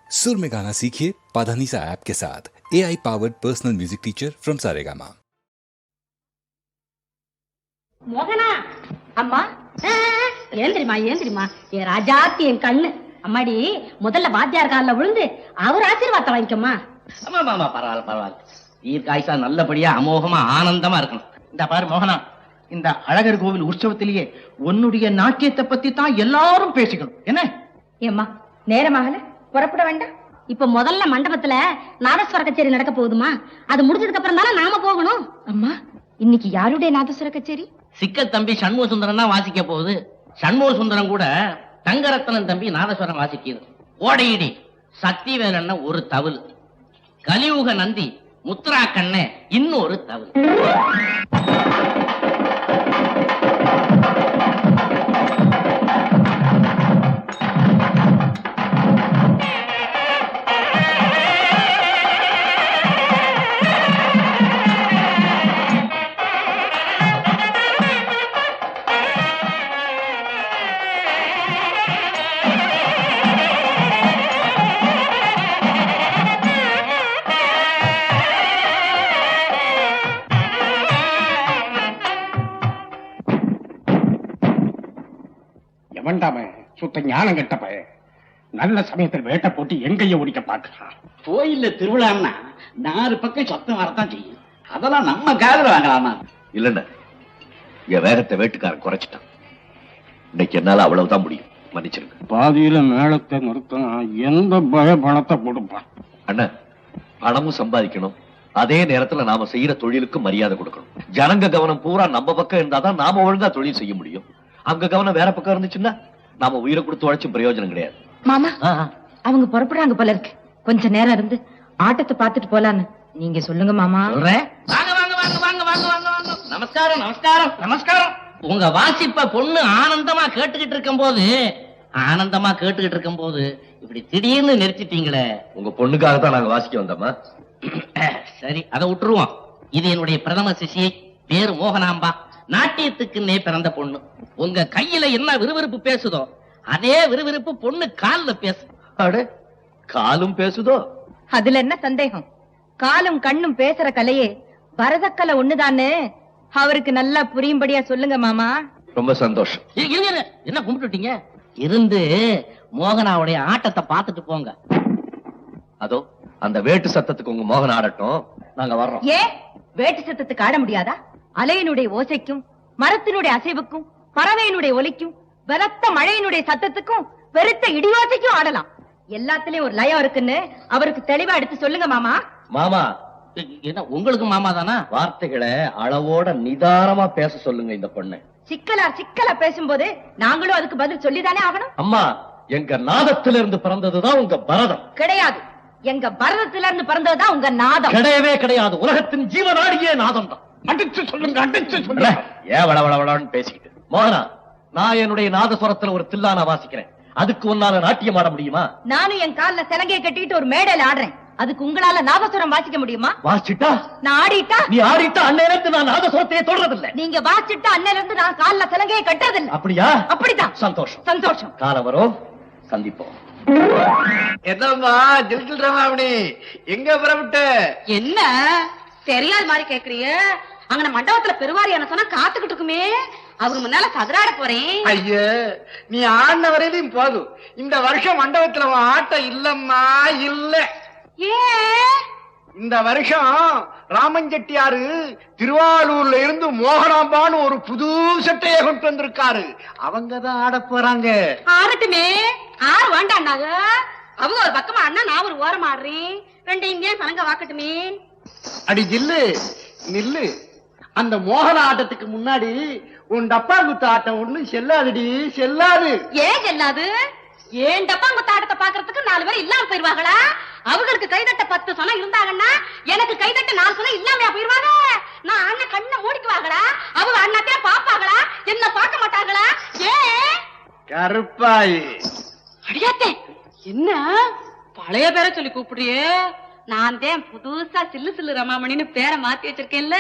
सुर में गाना सीखिए पाधानीसा ऐप के साथ। AI powered personal music teacher from Saregama. மோகனா அம்மா ஏந்திரிமா ஏந்திரிமா என் ராஜாத்தி என் கண்ணு அம்மாடி முதல்ல வாத்தியார் காலில் விழுந்து அவர் ஆசீர்வாதத்தை வாங்கிக்கம்மா. ஆமா பரவாயில்ல பரவாயில்ல. தீர்க்காயுசா நல்லபடியா அமோகமா ஆனந்தமா இருக்கணும். இந்த பாரு மோகனா, இந்த அழகர் கோவில் உற்சவத்திலேயே உன்னுடைய நாட்டியத்தை பத்தி தான் எல்லாரும் பேசிக்கணும். என்ன ஏம்மா நேரமாகல, புறப்பட வேண்டாம். இப்ப முதல்ல மண்டபத்துல நாதஸ்வர கச்சேரி நடக்க போகுதுமா, அது முடிஞ்சதுக்கு அப்புறம் தானே நாம போகணும். அம்மா இன்னைக்கு யாருடைய நாதஸ்வர கச்சேரி? சிக்கல் தம்பி சண்முக சுந்தரம் தான் வாசிக்க போகுது. சண்முக சுந்தரம் கூட தங்கரத்னம் தம்பி நாதஸ்வரம் வாசிக்குது. ஓடையிடி சக்திவேலன்ன ஒரு தவில், கலியுக நந்தி முத்ரா கண்ண இன்னொரு தவில். சுத்த ஞானம் கெட்ட பையன் நல்ல சமயத்தில் வேட்டை போட்டு எங்கைய ஓடிக்க பாக்குறான். கோயில்ல திருவிழான்னா 4 பக்கம் சத்தம் வரத்தான் செய்யும். அதெல்லாம் நம்ம காதல வாங்கலாமா? இல்லண்ண, என் வேகத்தை வேட்டுக்காரன் குறைச்சிட்டான். இன்னைக்கு என்னால அவ்வளவுதான் முடியும், மன்னிச்சிருங்க. பாதியில மேளத்தை நிறுத்தினா எந்த பய பணத்தை கொடுப்பான்? அண்ணா, பணமும் சம்பாதிக்கணும், அதே நேரத்துல நாம செய்யற தொழிலுக்கு மரியாதை கொடுக்கணும். ஜனங்க கவனம் பூரா நம்ம பக்கம் இருந்தாதான் நாம ஒழுங்கா தொழில் செய்ய முடியும். அங்க கவனம் வேற பக்கம் இருந்துச்சுன்னா நாம உயிரை கொடுத்து உழைச்சும் பிரயோஜனம் கிடையாது. மாமா அவங்க புறப்படுறாங்க போல இருக்கு, கொஞ்ச நேரம் இருந்து ஆட்டத்தை பாத்துட்டு போலான்னு நீங்க சொல்லுங்க மாமா. வாங்க வாங்க வாங்க வாங்க வாங்க வாங்க வாங்க. நமஸ்காரம் நமஸ்காரம் நமஸ்காரம். உங்க வாசிப்ப பொண்ணு ஆனந்தமா கேட்டுக்கிட்டு இருக்கும் போது இப்படி திடீர்னு நிறுத்திட்டீங்களே. உங்க பொண்ணுக்காகத்தான் நாங்க வாசிக்க வந்தோமா? சரி, அதை விட்டுருவோம். இது என்னுடைய பிரதம சிஷியை, பேரு மோகனாம்பா. நாட்டியத்துக்குன்னே பிறந்த பொண்ணு. உங்க கையில என்ன விறுவிறுப்பு பேசுதோ அதே விறுவிறுப்பு பொண்ணு கால்ல பேசு. காலும் பேசுதோ? அதுல என்ன சந்தேகம்? காலும் கண்ணும் பேசுற கலையே பரதக்கலை ஒண்ணுதான்னு அவருக்கு நல்லா புரியும்படியா சொல்லுங்க மாமா. ரொம்ப சந்தோஷம். என்ன கும்பிட்டுட்டீங்க? இருந்து மோகனாவுடைய ஆட்டத்தை பார்த்துட்டு போங்க. அதோ அந்த வேட்டு சத்தத்துக்கு உங்க மோகன் ஆடட்டும், நாங்க வர்றோம். ஏன் வேட்டு சத்தத்துக்கு ஆட முடியாதா? அலையினுடைய ஓசைக்கும், மரத்தினுடைய அசைவுக்கும், பறவையினுடைய ஒலிக்கும், பலத்த மழையினுடைய சத்தத்துக்கும், பெருத்த இடியோசைக்கும் ஆடலாம். எல்லாத்திலயும் ஒரு லயம் இருக்குன்னு அவருக்கு தெளிவா எடுத்து சொல்லுங்க மாமா. மாமா என்ன உங்களுக்கு மாமா தானா? வார்த்தைகளை அளவோட நிதானமா பேச சொல்லுங்க இந்த பொண்ணு. சிக்கலா பேசும்போது நாங்களும் அதுக்கு பதில் சொல்லிதானே ஆகணும். அம்மா, எங்க நாதத்திலிருந்து பிறந்ததுதான் உங்க பரதம். கிடையாது, எங்க பரதத்தில இருந்து பிறந்ததுதான் உங்க நாதம். கிடையவே கிடையாது. உலகத்தின் ஜீவநாடியே நாதம் தான். அடிச்சு சொல்லுங்க, அடிச்சு சொல்லுங்க. ஏன் வளவளவளன்னு பேசிக்கிட்டு? மோகனா, நான் என்னுடைய நாதஸ்வரத்துல ஒரு தில்லானா வாசிக்கிறேன், அதுக்கு உன்னால நாட்டியம் ஆட முடியுமா? நானும் என் கால்ல சிலங்கையை கட்டிட்டு ஒரு மேடையில ஆடுறேன், அதுக்கு உங்களால நாதஸ்வரம் வாசிக்க முடியுமா? வாசிட்டா? நான் ஆடிட்டா? நீ ஆடிட்டா அன்னையிலிருந்து நான் நாதஸ்வரத்தையே தொடறதில்லை. நீங்க வாசிட்டா அன்னையில இருந்து நான் கால்ல சிலங்கையை கட்டுறதில்லை. அப்படியா? அப்படிதான். சந்தோஷம் சந்தோஷம். காலம் வரும், சந்திப்போம். என்னம்மா ஜில் ரமாமணி, எங்க புறப்பட்டு? என்ன தெரியாத மாதிரி கேக்குறீங்க? அங்க மண்டபத்துல பெருவாரியான சொன்னா காத்துக்கிட்டு இருக்குமே, அவரு முன்னால சதுராட போறேன். ஐயே, நீ ஆடின வரையிலும் போதும். இந்த வருஷம் மண்டபத்துல ஆட்டம் இல்லம்மா, இல்ல. ஏன்? இந்த வருஷம் ராமஞ்செட்டியாரு திருவாரூர்ல இருந்து மோகனாம்பான்னு ஒரு புது சட்டையை கொண்டு வந்திருக்காரு. அவங்கதான் ஆட போறாங்க. ஆடட்டுமே, ஆறு வேண்டாண்டாங்க. அவங்க ஒரு பக்கமா அண்ணா, நான் ஒரு ஓரம் ஆடுறேன். ரெண்டு இங்கே சலங்க வாக்கட்டுமே. அடி ஜில்லு நில்லு. அந்த மோகன ஆட்டத்துக்கு முன்னாடி உன் டப்பா குத்து ஆட்டம் ஒண்ணு செல்லாதுடி, செல்லாது. ஏன் செல்லாது? ஏன் டப்பா குத்து ஆட்டத்தை பாக்குறதுக்கு 4 பேர் இல்லாம போயிருவாங்களா? அவங்களுக்கு கைதட்ட 10 சொன்ன இருந்தாங்கன்னா எனக்கு கைதட்ட 4 சொன்ன இல்லாமையா போயிருவாங்க? நான் அண்ணன் கண்ணை மூடிக்குவாங்களா? அவங்க அண்ணாத்தே பாப்பாங்களா? என்ன பார்க்க மாட்டாங்களா? ஏன் கருப்பாயி? அடியாத்தே, என்ன பழைய பேரை சொல்லி கூப்பிடுறியே? நான் தான் புதுசா சில்லு சில்லு ரமாமணின்னு பேரை மாத்தி வச்சிருக்கேன்ல,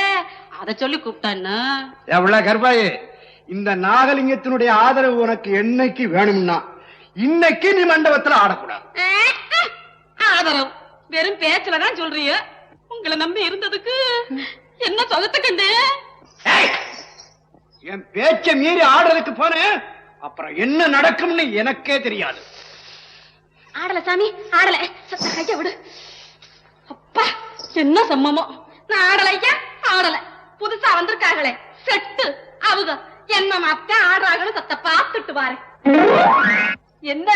அத சொல்லி கூப்பிட்டான்னு. எவ்வளவு கருப்பாயி, இந்த நாகலிங்கத்தினுடைய ஆதரவு உனக்கு என்னைக்கு வேணும்னா இன்னைக்கு நீ மண்டபத்துல ஆடக்கூடாது. ஆதரவு வெறும் பேச்சுலதான் சொல்றீங்க. உங்களை நம்பி இருந்ததுக்கு என்ன சொகத்தை கண்டு என் பேச்ச மீறி ஆடுறதுக்கு போனேன், அப்புறம் என்ன நடக்கும்னு எனக்கே தெரியாது. ஆடல சாமி ஆடல. கைய விடு. அப்பா என்ன சம்மமோ. நான் ஆடல ஐயா ஆடல. புதுசா வந்திருக்காங்களே செட்டு அவங்க என்ன மாத்த ஆடுறாங்கன்னு சத்த பாத்துட்டு வாரு. என்ன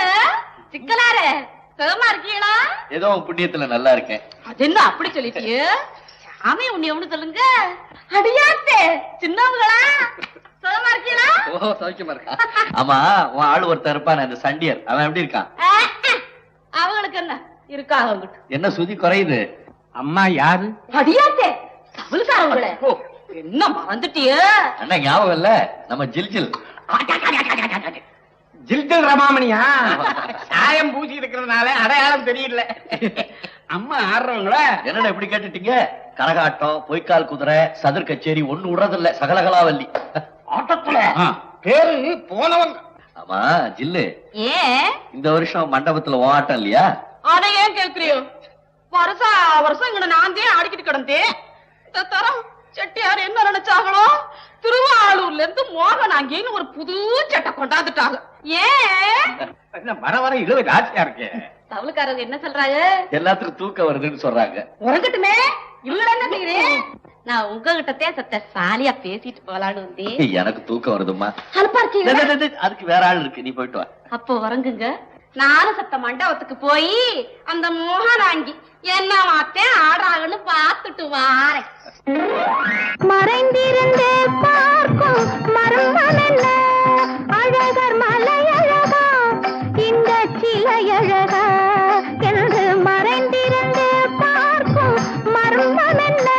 சிக்கலாரே சுகமா இருக்கீங்களா? ஏதோ புண்ணியத்துல நல்லா இருக்கேன். அது என்ன அப்படி சொல்லிட்டியே? சாமி உன்னை ஒண்ணு சொல்லுங்க. அடியாத்தே சின்னவங்களா சுகமா இருக்கீங்களா? ஓஹோ சௌக்கியமா இருக்கா? ஆமா உன் ஆளு ஒருத்தர் இருப்பான் அந்த சண்டியர், அவன் எப்படி இருக்கான்? அவங்களுக்கு என்ன இருக்கா? அவங்கிட்ட என்ன சுதி குறையுது? அம்மா யாரு? அடியாத்தே தவளுக்காரங்களே என்ன மறந்துட்டியே? அண்ணா ஞாபகம் இல்ல, நம்ம ஜில்ஜில். ஜில்ஜில் ரமாமணியா? சாயம் பூசி இருக்கிறதுனால அடையாளம் தெரியல. அம்மா ஆடுறவங்கள என்னடா இப்படி கேட்டுட்டீங்க? கரகாட்டம், பொய்க்கால் குதிரை, சதுர் கச்சேரி ஒண்ணு விடுறதில்ல, சகலகலாவல்லி. ஆட்டத்துல பேரு போனவங்க. ஆமா ஜில்லு, ஏன் இந்த வருஷம் மண்டபத்துல ஆட்டம் இல்லையா? அத ஏன் கேக்குறியோ? வருஷா வருஷம் இங்க நான் தான் ஆடிக்கிட்டு கிடந்தேன். இந்த தரம் செட்டியார் என்ன நினைச்சாங்களோ, திருவாரூர்ல இருந்து மோகனாங்கின்னு ஒரு புது சட்டை கொண்டாந்துட்டாங்க. ஏன் வர வர இழுவ ஜாஸ்தியா இருக்கு. தவளுக்காரங்க என்ன சொல்றாங்க? எல்லாத்துக்கும் தூக்கம் வருதுன்னு சொல்றாங்க. உறங்கட்டுமே, இவங்க என்ன செய்யறேன்? நான் உங்ககிட்டத்தே சத்த சாலியா பேசிட்டு போலான்னு வந்தேன். எனக்கு தூக்கம் வருதுமா. அனுப்பா இருக்கீங்க. அதுக்கு வேற ஆள் இருக்கு, நீ போயிட்டு வா. அப்போ உறங்குங்க. நானும் சத்த மண்டபத்துக்கு போய் அந்த மோகனாங்கி என்ன மாத்தேன் ஆடுறாங்கன்னு பாத்துட்டு வாரேன். மறைந்திருந்து பார்க்கும் மர்மம் என்ன? அழகர் மலை அழகா, இந்த சிலை அழகா என்று மறைந்திருந்து பார்க்கும் மர்மம் என்ன?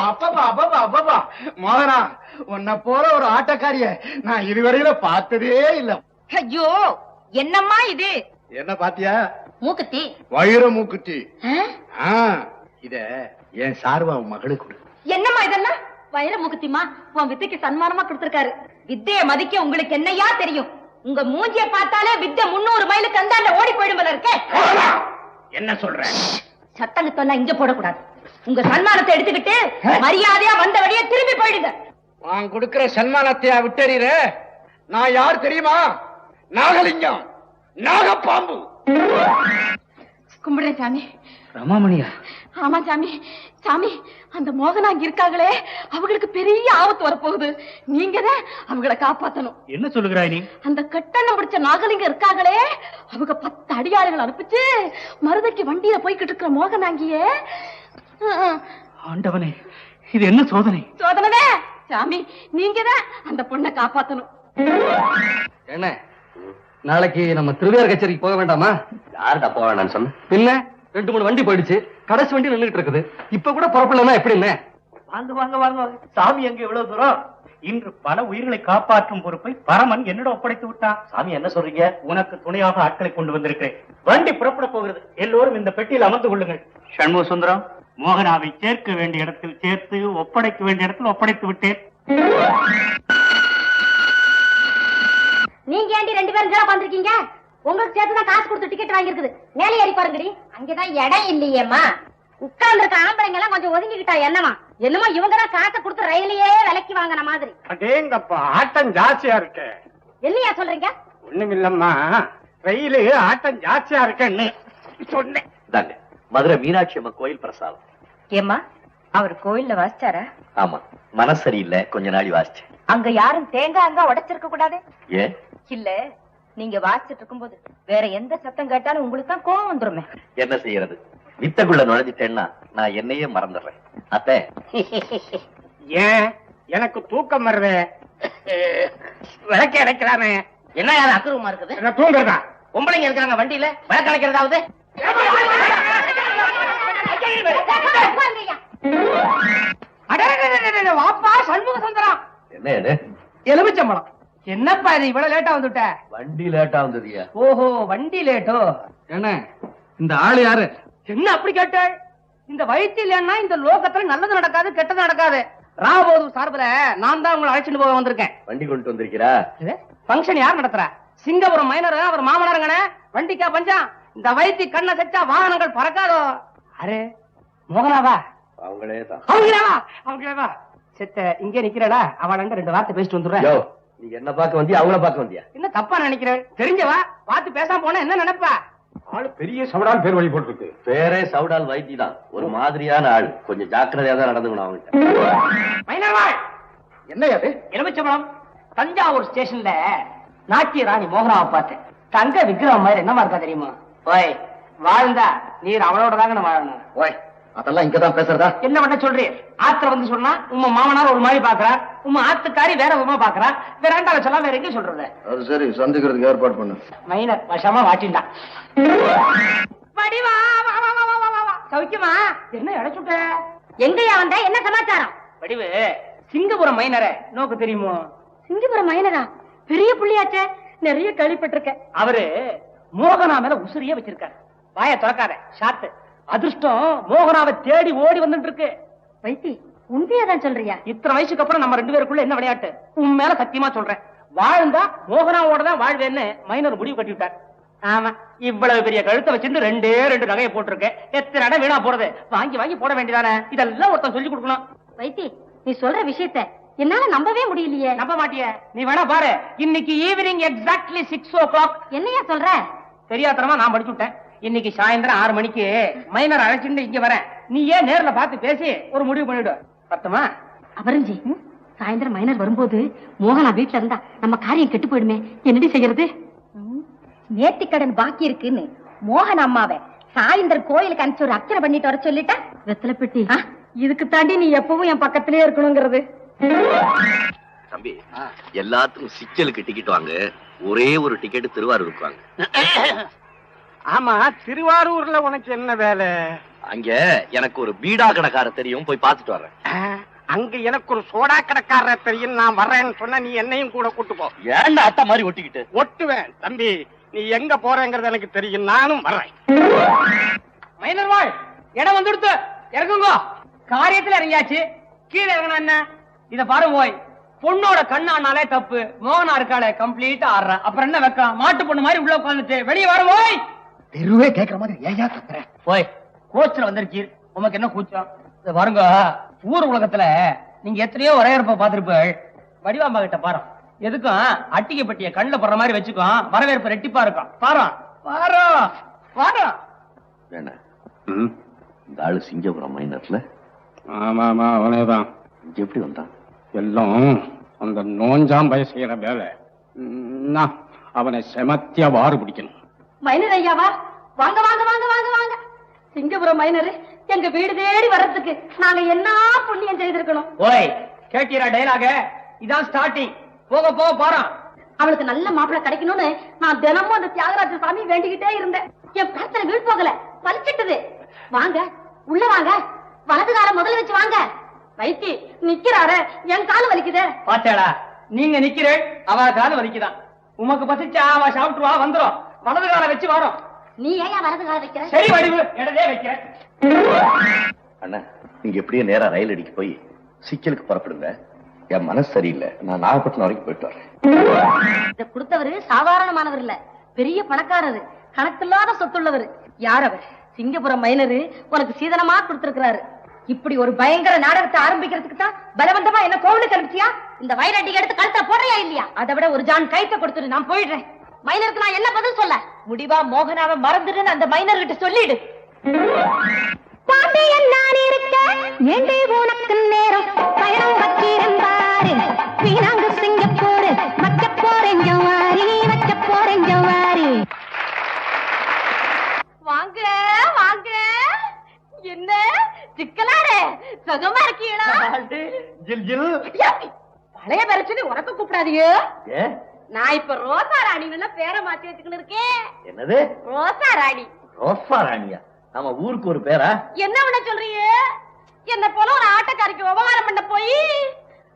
அப்பப்பா அப்பப்பா அப்பப்பா மோகனா, உன்னை போல ஒரு ஆட்டக்காரிய நான் இதுவரையில பார்த்ததே இல்ல. ஐயோ என்னம்மா இது? என்ன பாத்தியா? மூக்குத்தி. வைர மூக்குத்தி. இத என் சார்பா மகளுக்கு கொடு. என்னம்மா இதெல்லாம்? வைர மூக்குத்திமா உன் வித்தைக்கு சன்மானமா கொடுத்திருக்காரு. வித்தைய மதிக்க உங்களுக்கு என்னையா தெரியும்? உங்க மூஞ்சிய பார்த்தாலே வித்தை 300 மைலுக்கு அந்தாண்ட ஓடி போயிடும் போல இருக்கே. என்ன சொல்ற? சத்தங்கத்தெல்லாம் இங்க போடக்கூடாது. உங்க சன்மானத்தை எடுத்துக்கிட்டு மரியாதையா வந்த வழியே திரும்பி போயிடுங்க. நான் கொடுக்கிற சன்மானத்தையா விட்டறீர? நான் யார் தெரியுமா? நாகலிங்கம், நாகப்பாம்பு. கும்பிடுறேன் சாமி. ரமாமணியா? ஆமா சாமி. சாமி அந்த மோகனாங்கி இருக்காங்களே, அவங்களுக்கு பெரிய ஆபத்து வரப்போகுது. நீங்க தான் அவங்கள காப்பாத்தணும். என்ன சொல்லுகிறாய் நீ? அந்த கட்டணம் பிடிச்ச நாகலிங்கம் இருக்காங்களே, அவங்க 10 அடியாளுகள் அனுப்பிச்சு மருதைக்கு வண்டியில போய்கிட்டு இருக்கிற மோகனாங்கிய. ஆண்டவனே, இது என்ன சோதனை? சோதனை சாமி, நீங்க தான் அந்த பொண்ணை காப்பாத்தணும். என்ன நாளைக்கு நம்ம திருவையார் கச்சேரிக்கு போக வேண்டாமா? யாருடா போக வேணாம்னு சொன்ன? பின்ன 2-3 வண்டி போயிடுச்சு, கடைசி வண்டி நின்றுட்டு இருக்குது. இப்ப கூட புறப்படலன்னா எப்படி? என்ன வாங்க வாங்க வாங்க. சாமி எங்க இவ்வளவு தூரம்? இன்று பல உயிர்களை காப்பாற்றும் பொறுப்பை பரமன் என்னிடம் ஒப்படைத்து விட்டான். சாமி என்ன சொல்றீங்க? உனக்கு துணையாக ஆட்களை கொண்டு வந்திருக்கிறேன். வண்டி புறப்பட போகிறது. எல்லோரும் இந்த பெட்டியில் அமர்ந்து கொள்ளுங்கள். சண்முக சுந்தரம், மோகனாவை சேர்க்க வேண்டிய இடத்தில் சேர்த்து, ஒப்படைக்க வேண்டிய இடத்தில் ஒப்படைத்து விட்டேன். நீங்க ஏண்டி 2 பேரும் ஜோரா வந்திருக்கீங்க? உங்களுக்கு சேர்த்துதான் காசு கொடுத்து டிக்கெட் வாங்கிருக்குது. மேலே ஏறி பாருங்கடி. அங்கதான் இடம் இல்லையேம்மா. உட்கார்ந்து இருக்க ஆம்பளைங்க எல்லாம் கொஞ்சம் ஒதுங்கிக்கிட்டா என்னமா? என்னமோ இவங்கதான் காசை கொடுத்து ரயிலையே விலைக்கு வாங்கின மாதிரி. அடேங்கப்பா, ஆட்டம் ஜாஸ்தியா இருக்கு. என்னையா சொல்றீங்க? ஒண்ணுமில்லம்மா, ரயிலு ஆட்டம் ஜாஸ்தியா இருக்குன்னு சொன்னேன். தாங்க மதுரை மீனாட்சி அம்மன் கோயில் பிரசாதம். ஏம்மா, அவர் கோயில்ல வாசிச்சாரா? ஆமா, மனசு சரியில்லை, கொஞ்ச நாளி வாசிச்சேன். அங்க யாரும் தேங்காய் அங்க உடைச்சிருக்க கூடாது. ஏன்? இல்ல, நீங்க வாசிச்சுட்டு இருக்கும்போது வேற எந்த சத்தம் கேட்டாலும் உங்களுக்கு தான் கோவம் வந்துருமே. என்ன செய்யறது? வித்தக்குள்ள நுழைஞ்சிட்டேன்னா நான் என்னையே மறந்துடுறேன். அத்தை ஏன் எனக்கு தூக்கம் வருது? விளக்க இறைக்கலாமே. என்ன யாரு அக்குறமா இருக்குது? என்ன தூங்குறதா? பொம்பளைங்க இருக்காங்க வண்டியில, விளக்கு அணைக்கிறதாவது. வாப்பா சண்முக சுந்தரம். என்ன இது? எலுமிச்சம்பழம். என்னப்பா இது இவ்வளவு லேட்டா வந்துட்ட? வண்டி லேட்டா வந்ததுயா? ஓஹோ, வண்டி லேட்டோ? என்ன இந்த ஆளு யாரு? என்ன அப்படி கேட்ட? இந்த வயிற்று இல்லைன்னா இந்த லோகத்துல நல்லது நடக்காது, கெட்டது நடக்காது. ராபோது சார்பில நான் தான் உங்களை அழைச்சிட்டு போக வந்திருக்கேன். வண்டி கொண்டு வந்திருக்கிறா? ஃபங்க்ஷன் யார் நடத்துறா? சிங்கபுரம் மைனர், அவர் மாமனாருங்கண்ணே. வண்டிக்கா பஞ்சம்? இந்த வைத்தி கண்ணை சச்சா வாகனங்கள் பறக்காதோ. அரே மோகனாவா? அவங்களேவா செத்த இங்கே நிக்கிறடா. அவன் ரெண்டு வார்த்தை பேசிட்டு வந்துடுறேன். நீ என்ன பார்க்க வந்தியா அவங்கள பார்க்க வந்தியா? என்ன தப்பா நினைக்கிறேன்? தெரிஞ்சவா பார்த்து பேசாம போனா என்ன நினைப்பா? ஆளு பெரிய சவடால் பேர் வழி போட்டுருக்கு. பேரே சவுடால் வைத்தி தான். ஒரு மாதிரியான ஆள். கொஞ்சம் ஜாக்கிரதையா தான் நடந்துக்கணும் அவங்ககிட்ட. மைனர்வாள் என்ன அது? எலுமிச்சம்பழம். தஞ்சாவூர் ஸ்டேஷன்ல நாட்டிய ராணி மோகனாவை பார்த்தேன். தங்க விக்கிரகம் மாதிரி என்னமா இருக்கா தெரியுமா? ஓய் வாழ்ந்தா நீர் அவளோட தாங்க வாழணும். ஓய், அதெல்லாம் இங்கதான் பேசுறதா? என்ன பண்ண சொல்றீர்? ஆத்துல வந்து சொன்னா உங்க மாமனார் ஒரு மாதிரி பாக்குறார், உங்க ஆத்துக்காரி வேற விதமா பாக்குறா. வேற ரெண்டாவது சொல்ல வேற எங்க சொல்றது? அது சரி, சந்திக்கிறதுக்கு ஏற்பாடு பண்ணு. மைனர் வசமா வாட்டிண்டா. வடிவா வா வா வா வா வா வா. சௌக்கியமா? என்ன இடைச்சுட்ட? எங்கயா வந்த? என்ன சமாச்சாரம்? வடிவு சிங்கபுரம் மைனரை நோக்கு தெரியுமோ? சிங்கபுரம் மைனரா? பெரிய புள்ளியாச்சே, நிறைய கேள்விப்பட்டிருக்கேன். அவரு மோகனா மேல உசிரியே வச்சிருக்காரு. வாய திறக்காத ஷாத்து. அதிர்ஷ்டம் மோகனாவை தேடி ஓடி வந்துட்டு இருக்கு. வைத்தி உண்மையாதான் சொல்றியா? இத்தனை வயசுக்கு அப்புறம் நம்ம ரெண்டு பேருக்குள்ள என்ன விளையாட்டு? உன் மேல சத்தியமா சொல்றேன். வாழ்ந்தா மோகனாவோட தான் வாழ்வேன்னு மைனர் முடிவு கட்டி விட்டார். ஆமா, இவ்வளவு பெரிய கழுத்தை வச்சிருந்து ரெண்டே ரெண்டு நகையை போட்டிருக்கேன். எத்தனை இடம் வீணா போறது? வாங்கி வாங்கி போட வேண்டியதானே? இதெல்லாம் ஒருத்தன் சொல்லி கொடுக்கணும். வைத்தி நீ சொல்ற விஷயத்த என்னால நம்பவே முடியலையே. நம்ப மாட்டிய? நீ வேணா பாரு. இன்னைக்கு ஈவினிங் எக்ஸாக்ட்லி 6 o'clock. என்னையா சொல்ற? தெரியாதனமா நான் படிச்சு விட்டேன். இன்னைக்கு சாயந்தரம் 6 மணிக்கு மைனர் அழைச்சிட்டு இங்க வரேன். நீ ஏன் நேர்ல பார்த்து பேசி ஒரு முடிவு பண்ணிடு. பத்துமா? அபரஞ்சி, சாயந்தரம் மைனர் வரும்போது மோகனா வீட்டுல இருந்தா நம்ம காரியம் கெட்டு போயிடுமே. என்னடி செய்யறது? நேர்த்திக்கடன் பாக்கி இருக்குன்னு மோகன் அம்மாவை சாயந்தரம் கோயிலுக்கு அனுப்பிச்சு ஒரு அர்ச்சனை பண்ணிட்டு வர சொல்லிட்டா. வெத்தலை பெட்டி இதுக்கு தாண்டி நீ எப்பவும் என் பக்கத்திலே இருக்கணுங்கிறது. தம்பி, எல்லாத்துக்கும் சிக்கலுக்கு டிக்கெட் வாங்க. ஒரே ஒரு டிக்கெட் திருவாரூருக்கு வாங்க. ஆமா, திருவாரூர்ல உனக்கு என்ன வேலை? அங்க எனக்கு ஒரு பீடா கடைக்கார தெரியும், போய் பார்த்துட்டு வர்றேன். அங்க எனக்கு ஒரு சோடா கடைக்காரர் தெரியும், நான் வர்றேன்னு சொன்ன நீ என்னையும் கூட கூட்டு போ. ஏன்டா அட்டா மாதிரி ஒட்டிக்கிட்டு? ஒட்டுவேன் தம்பி, நீ எங்க போறேங்கிறது எனக்கு தெரியும், நானும் வர்றேன். மைனர் வாழ் இடம் வந்துடுத்து. இறங்குங்க. காரியத்துல இறங்கியாச்சு, கீழே இறங்கினா என்ன? இத பாரு போய், பொண்ணோட கண்ணானாலே தப்பு. மோகனா இருக்காளே கம்ப்ளீட்டா ஆடுறேன். அப்புறம் என்ன வைக்க? மாட்டு பொண்ணு மாதிரி உள்ள உட்காந்துட்டு வெளியே வர போய். தெருவே கேட்கிற மாதிரி ஏயா கத்துறேன்? போய் கோச்சில வந்திருக்கீர், உமக்கு என்ன கூச்சம்? இத பாருங்க, ஊர் உலகத்துல நீங்க எத்தனையோ வரையறுப்ப பாத்திருப்பீள். வடிவாம்பா கிட்ட பாரு, எதுக்கும் அட்டிகை பெட்டிய கண்ணுல போடுற மாதிரி வச்சுக்கோ. வரவேற்பு ரெட்டிப்பா இருக்கும். பாரு பாரு பாரு. என்ன இந்த ஆளு சிங்கபுரம் மைனர்ல? ஆமா ஆமா, அவனேதான். இங்க எப்படி வந்தான்? எல்லாம் அந்த நோஞ்சாம்பய செய்யற வேலை. அவனை செமத்தியா வாறு பிடிக்கணும். மைனர் ஐயாவா? வாங்க வாங்க வாங்க வாங்க வாங்க. சிங்கபுரம் மைனர் எங்க வீடு தேடி வர்றதுக்கு நாங்க என்ன புண்ணியம் செய்திருக்கணும். ஓய் கேட்டீரா டைலாக? இதான் ஸ்டார்டிங். போக போக போறான். அவளுக்கு நல்ல மாப்பிள்ளை கிடைக்கணும்னு நான் தினமும் அந்த தியாகராஜ சாமி வேண்டிக்கிட்டே இருந்தேன். என் பிரார்த்தனை வீண் போகல, பலிச்சிட்டது. வாங்க உள்ள வாங்க. வலது கால முதல்ல வச்சு வாங்க. வைத்தி நிக்கிறாரு, என் கால வலிக்குதே. பாத்தேடா, நீங்க நிக்கிறேன், அவ கால வலிக்குதான். உமக்கு பசிச்சா அவ சாப்பிட்டுவா வந்துரும். வலது கால வச்சு வரும். நீ ஏன் வலது கால வைக்கிற? சரி வடிவு, இடதே வைக்கிறேன். அண்ணா, நீங்க எப்படியே நேரா ரயில் அடிக்க போய் சிக்கலுக்கு புறப்படுங்க. என் மனசு சரியில்லை, நான் நாகப்பட்டினம் வரைக்கும் போயிட்டு வரேன். இத கொடுத்தவரு சாதாரணமானவர் இல்ல, பெரிய பணக்காரரு, கணக்கில்லாத சொத்துள்ளவர். யார் அவர்? சிங்கபுரம் மைனரு உனக்கு சீதனமா கொடுத்திருக்கிறாரு. இப்படி ஒரு பயங்கர நாடகத்தை ஆரம்பிக்கிறதுக்கு தான் பலவந்தமா என்ன கோவிலுக்கு அனுப்பிச்சியா? இந்த வயலட்டி எடுத்து கழுத்தா போடுறியா இல்லையா? அதை விட ஒரு ஜான் கைத்த கொடுத்துட்டு நான் போயிடுறேன். மைனருக்கு நான் என்ன பதில் சொல்ல? முடிவா மோகனாவை மறந்துடுன்னு அந்த மைனர் கிட்ட சொல்லிடு. பாண்டியன் நான் இருக்க ஏண்டே உனக்கு நேரம் பயணம் வச்சிருந்தாரு. வீணாங்கு சிங்கப்பூர் வைக்க போறேன் ஜவாரி, வைக்க போறேன் ஜவாரி. வாங்க வாங்க. என்ன சிக்கலாரே, சுகமா இருக்கீங்களா? ஜில் ஜில். பழைய பிரச்சனை உனக்கு கூப்பிடாதீங்க. நான் இப்ப ரோசா ராணின்னு பேரை மாத்தி வச்சுக்கிட்டு இருக்கேன். என்னது? ரோசா ராணி. ரோசா ராணியா? நம்ம ஊருக்கு ஒரு பேரா? என்ன பண்ண சொல்றீங்க? என்ன போல ஒரு ஆட்டக்காரிக்கு விவகாரம் பண்ண போய்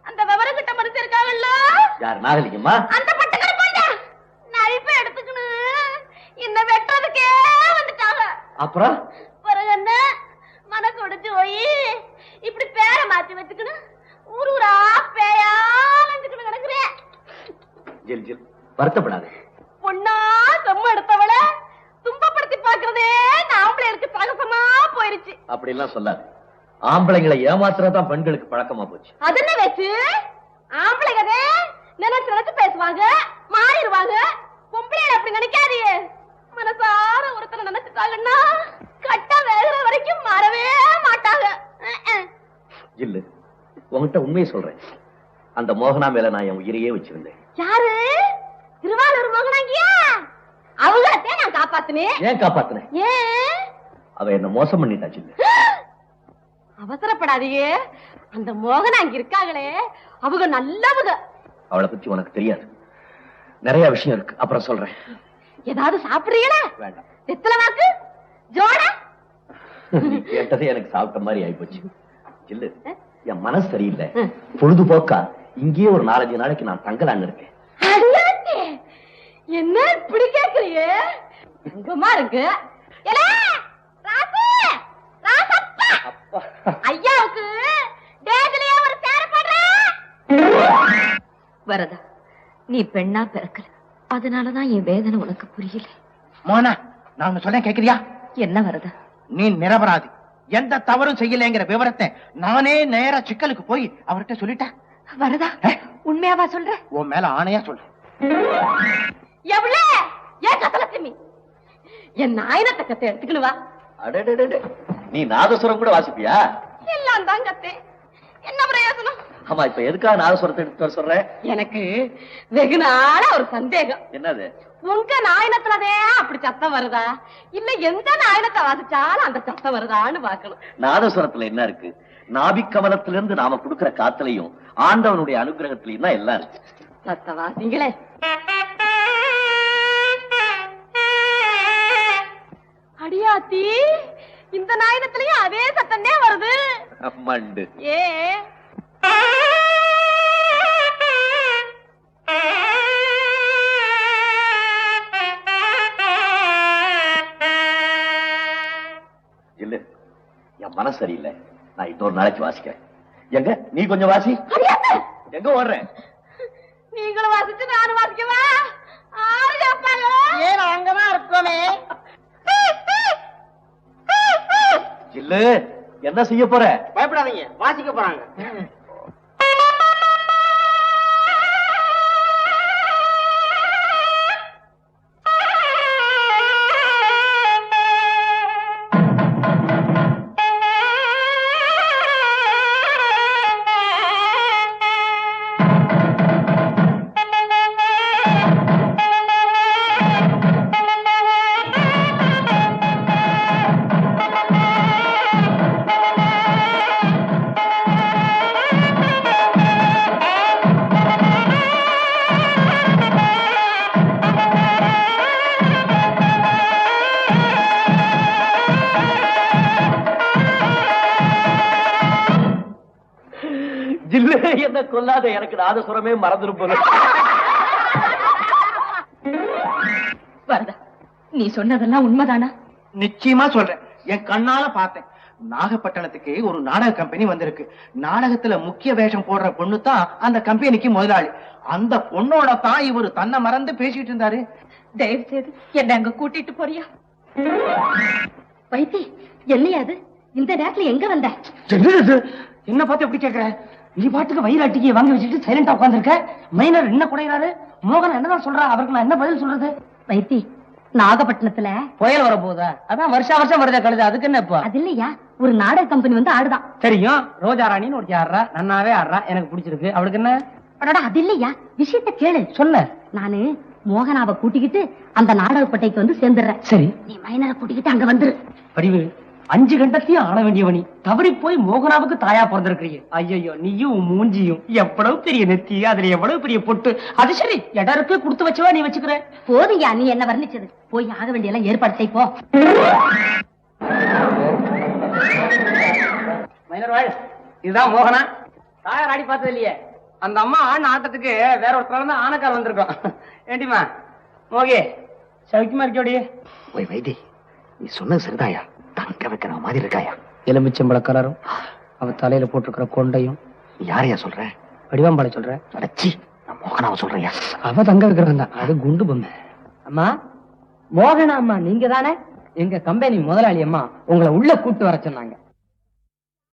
அந்த விவரம் கிட்ட மனசு இருக்காங்கல்ல? யார்? நாகலிங்கம்மா? அந்த பட்டக்கார போய்டா நழிப்ப எடுத்துக்கணும். என்ன வெட்டுறதுக்கே வந்துட்டாங்க. அப்புறம் பிறகு என்ன மனசு உடைச்சு போய் இப்படி பேரை மாத்தி வச்சுக்கணும். ஊரூரா பேயா வந்துட்டு கிடக்குறேன். ஜில் ஜில், வருத்தப்படாது. பொண்ணா செம்ம எடுத்தவள துன்பப்படுத்தி பார்க்க ஆயிருச்சு. அப்படி எல்லாம் சொல்லாது. ஆம்பளைங்களை ஏமாத்துறதான் பெண்களுக்கு பழக்கமா போச்சு. அது என்ன வச்சு ஆம்பளைங்க நினைச்சு பேசுவாங்க, மாறிடுவாங்க. பொம்பளைகள் அப்படி நினைக்காதீங்க. மனசார ஒருத்தரை நினைச்சுட்டாங்கன்னா கட்ட வேகிற வரைக்கும் மாறவே மாட்டாங்க. இல்ல, உன்கிட்ட உண்மையை சொல்றேன். அந்த மோகனா மேல நான் என் உயிரையே வச்சிருந்தேன். யாரு? திருவாரூர் மோகனாங்கியா? அவங்களே நான் காப்பாத்தினேன். ஏன் காப்பாத்தினேன்? ஏன்? அவ என்ன மோசம் பண்ணிட்டாச்சு. அவசரப்படாதீங்க. அந்த மோகனாங்கி இருக்காங்களே, அவங்க நல்லவங்க. அவளை பத்தி உனக்கு தெரியாது, நிறைய விஷயம் இருக்கு, அப்புறம் சொல்றேன். ஏதாவது சாப்பிடுறீங்களா? வேண்டாம். எத்தனை வாக்கு ஜோடா? நீ கேட்டதே எனக்கு சாப்பிட்ட மாதிரி ஆயிப்போச்சு. இல்ல, என் மனசு சரியில்லை. பொழுதுபோக்கா இங்கேயே ஒரு 4-5 நாளைக்கு நான் தங்கலான்னு இருக்கேன். என்ன இப்படி கேக்குறீங்க? தங்கமா இருக்கு. ஐயாவுக்கு டேஜ்லயே ஒரு சேர போடுறேன். வரதா, நீ பெண்ணா பிறக்கல, அதனாலதான் என் வேதனை உனக்கு புரியல. மோனா, நான் சொல்ல கேக்குறியா? என்ன வரதா? நீ நிரபராதி, எந்த தவறும் செய்யலைங்கிற விவரத்தை நானே நேரா சிக்கலுக்கு போய் அவர்கிட்ட சொல்லிட்டேன். வரதா, உண்மையாவா சொல்ற? உன் மேல ஆணையா சொல்றேன். எவ்வளவு ஏன் கத்தலட்சுமி, என் நாயனத்தை கத்தை எடுத்துக்கணும் வா. அடடே, நீ நாதசுரம் கூட வாசிப்பியா? எல்லாம் தான் கத்தேன். என்ன பிரயோசனம்? ஆமா, இப்ப எதுக்காக நாதசுரத்தை எடுத்து வர சொல்றேன்? எனக்கு வெகு நாளா ஒரு சந்தேகம். என்னது? உங்க நாயனத்துலதே அப்படி சத்தம் வருதா, இல்ல எந்த நாயனத்தை வாசிச்சாலும் அந்த சத்தம் வருதான்னு பாக்கணும். நாதசுரத்துல என்ன இருக்கு? நாபிக்கமலத்திலிருந்து நாம கொடுக்கிற காத்துலயும் ஆண்டவனுடைய அனுகிரகத்திலயும் தான் எல்லாம் இருக்கு. சத்த வாசிங்களே. அடியாத்தி, இந்த நாயனத்திலயும் அதே சத்தம் தான் வருது. மண்டு. ஏ இல்ல, என் மனசு சரியில்லை. நான் இன்னொரு நாளைக்கு வாசிக்கிறேன். எங்க நீ கொஞ்சம் வாசி. எங்க ஓடுறேன்? நீங்களும் வாசிச்சு நானும் வாசிக்கவா? ஆறு கேட்பாங்க. ஏன் அங்கதான் இருக்கோமே. இல்ல, என்ன செய்ய போற? பயப்படாதீங்க, வாசிக்க போறாங்க. என்ன கொல்லாத, எனக்கு நாதசுரமே மறந்துடும் போல. வரதா, நீ சொன்னதெல்லாம் உண்மைதானா? நிச்சயமா சொல்றேன், என் கண்ணால பார்த்தேன். நாகப்பட்டினத்துக்கு ஒரு நாடக கம்பெனி வந்திருக்கு. நாடகத்துல முக்கிய வேஷம் போடுற பொண்ணு தான் அந்த கம்பெனிக்கு முதலாளி. அந்த பொண்ணோட தான் இவரு தன்னை மறந்து பேசிட்டு இருந்தாரு. தயவு செய்து என்ன அங்க கூட்டிட்டு போறியா? வைத்தி, என்னையாது இந்த நேரத்துல எங்க வந்த? என்ன பார்த்து எப்படி கேக்குற? நீ பாட்டுக்கு வயிறாட்டிக்கு வாங்கி வச்சுட்டு சைலண்டா உட்கார்ந்திருக்க. மைனர் என்ன குறையிறாரு? மோகன் என்னதான் சொல்றா? அவருக்கு நான் என்ன பதில் சொல்றது? வைத்தி, நாகப்பட்டினத்துல புயல் வர போதா? அதான் வருஷம் வருஷம் கழுது. அதுக்கு என்ன இப்போ? அது இல்லையா, ஒரு நாடக கம்பெனி வந்து ஆடுதான். தெரியும், ரோஜா ராணின்னு ஒரு ஆடுறா, நன்னாவே ஆடுறா, எனக்கு பிடிச்சிருக்கு. அவளுக்கு என்ன? அது இல்லையா, விஷயத்த கேளு. சொல்ல. நானு மோகனாவை கூட்டிக்கிட்டு அந்த நாடகப்பட்டைக்கு வந்து சேர்ந்துடுறேன். சரி, நீ மைனரை கூட்டிக்கிட்டு அங்க வந்துரு. படிவு 5 கண்டத்தையும் ஆள வேண்டியவனி தவறி போய் மோகனாவுக்கு தாயா பிறந்திருக்கிறீங்க. ஐயோ, நீயும் மூஞ்சியும் எவ்வளவு பெரிய நெத்தி, அதுல எவ்வளவு பெரிய பொட்டு. அது சரி, இடருக்கு கொடுத்து வச்சவா நீ வச்சுக்கிற. போதுங்க, நீ என்ன வர்ணிச்சது. போய் ஆக வேண்டிய எல்லாம் ஏற்பாடு செய்ப்போ. இதுதான் மோகனா. தாயார் ஆடி பார்த்தது இல்லையே. அந்த அம்மா ஆண் ஆட்டத்துக்கு வேற ஒருத்தர் தான் ஆனக்கார் வந்திருக்கோம். ஏண்டிமா மோகே, சவிக்குமா இருக்கோடி? ஓய் வைத்தி, நீ சொன்னது சரிதாயா? தங்க வைக்கிற மாதிரி இருக்காயா? எலுமிச்சம்பழ கலரும் அவ தலையில போட்டிருக்கிற கொண்டையும். நீ யாரையா சொல்ற? வடிவாம்பாளை சொல்ற? அடச்சி, நான் மோகனாவை சொல்றியா? அவ தங்க வைக்கிறவன் தான், அது குண்டு பொம்மை. அம்மா, மோகனா அம்மா நீங்க தானே? எங்க கம்பெனி முதலாளி அம்மா உங்களை உள்ள கூட்டு வர சொன்னாங்க.